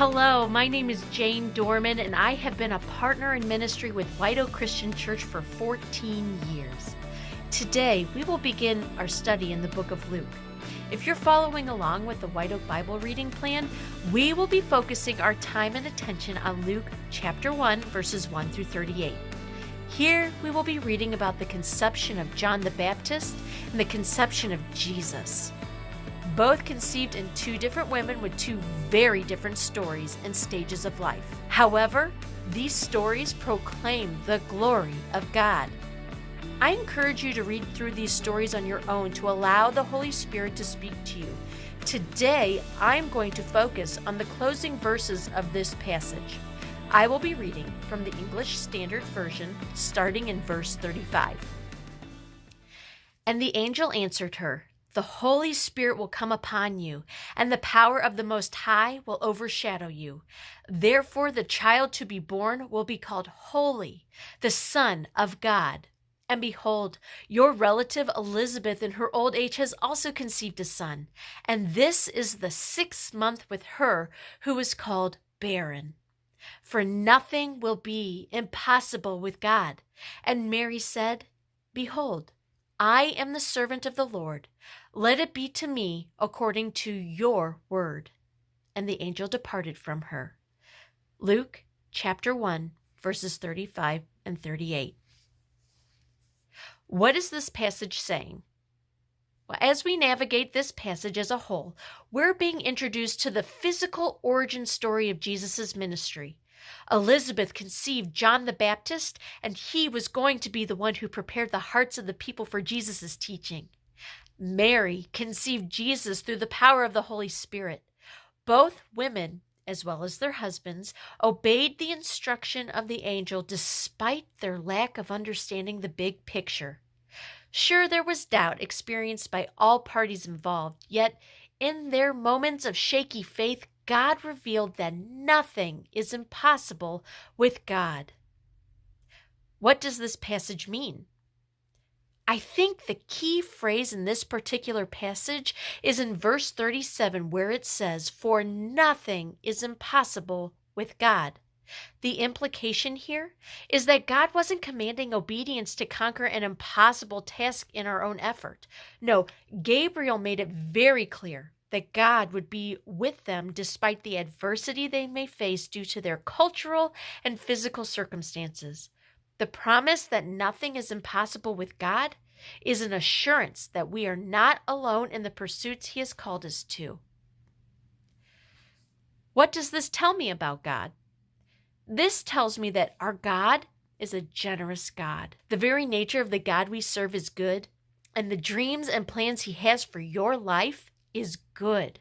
Hello, my name is Jane Doerman, and I have been a partner in ministry with White Oak Christian Church for 14 years. Today, we will begin our study in the book of Luke. If you're following along with the White Oak Bible reading plan, we will be focusing our time and attention on Luke chapter 1, verses 1 through 38. Here, we will be reading about the conception of John the Baptist and the conception of Jesus. Both conceived in two different women with two very different stories and stages of life. However, these stories proclaim the glory of God. I encourage you to read through these stories on your own to allow the Holy Spirit to speak to you. Today, I'm going to focus on the closing verses of this passage. I will be reading from the English Standard Version, starting in verse 35. And the angel answered her, "The Holy Spirit will come upon you, and the power of the Most High will overshadow you. Therefore, the child to be born will be called Holy, the Son of God. And behold, your relative Elizabeth in her old age has also conceived a son, and this is the 6th month with her who is called barren. For nothing will be impossible with God." And Mary said, "Behold, I am the servant of the Lord. Let it be to me according to your word." And the angel departed from her. Luke chapter 1, verses 35 and 38. What is this passage saying? Well, as we navigate this passage as a whole, we're being introduced to the physical origin story of Jesus' ministry. Elizabeth conceived John the Baptist, and he was going to be the one who prepared the hearts of the people for Jesus' teaching. Mary conceived Jesus through the power of the Holy Spirit. Both women, as well as their husbands, obeyed the instruction of the angel despite their lack of understanding the big picture. Sure, there was doubt experienced by all parties involved, yet in their moments of shaky faith, God revealed that nothing is impossible with God. What does this passage mean? I think the key phrase in this particular passage is in verse 37, where it says, "For nothing is impossible with God." The implication here is that God wasn't commanding obedience to conquer an impossible task in our own effort. No, Gabriel made it very clear that God would be with them despite the adversity they may face due to their cultural and physical circumstances. The promise that nothing is impossible with God is an assurance that we are not alone in the pursuits He has called us to. What does this tell me about God? This tells me that our God is a generous God. The very nature of the God we serve is good, and the dreams and plans He has for your life is good.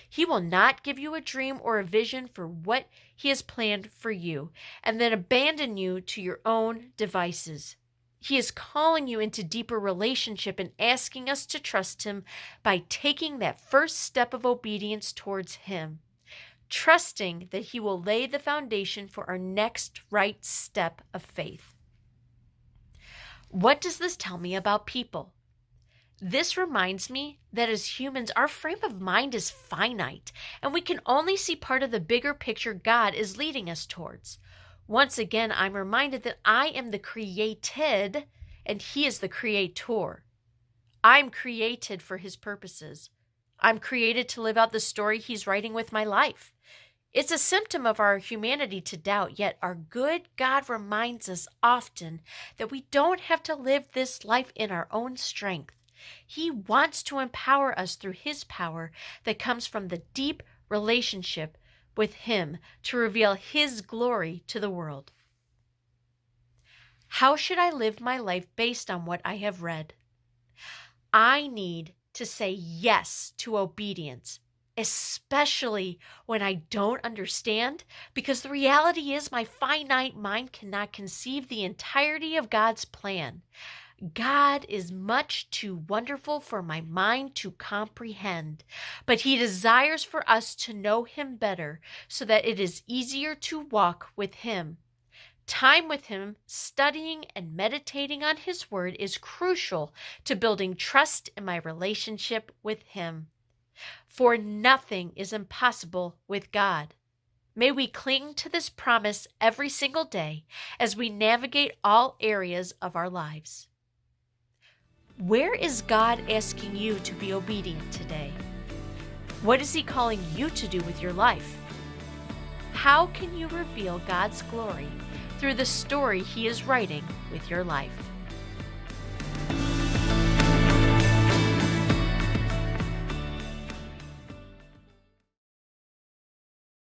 He will not give you a dream or a vision for what He has planned for you and then abandon you to your own devices. He is calling you into deeper relationship and asking us to trust Him by taking that first step of obedience towards Him, trusting that He will lay the foundation for our next right step of faith. What does this tell me about people? This reminds me that as humans, our frame of mind is finite, and we can only see part of the bigger picture God is leading us towards. Once again, I'm reminded that I am the created, and He is the creator. I'm created for His purposes. I'm created to live out the story He's writing with my life. It's a symptom of our humanity to doubt, yet our good God reminds us often that we don't have to live this life in our own strength. He wants to empower us through His power that comes from the deep relationship with Him to reveal His glory to the world. How should I live my life based on what I have read? I need to say yes to obedience, especially when I don't understand, because the reality is my finite mind cannot conceive the entirety of God's plan. God is much too wonderful for my mind to comprehend, but He desires for us to know Him better so that it is easier to walk with Him. Time with Him, studying and meditating on His Word is crucial to building trust in my relationship with Him. For nothing is impossible with God. May we cling to this promise every single day as we navigate all areas of our lives. Where is God asking you to be obedient today? What is He calling you to do with your life? How can you reveal God's glory through the story He is writing with your life?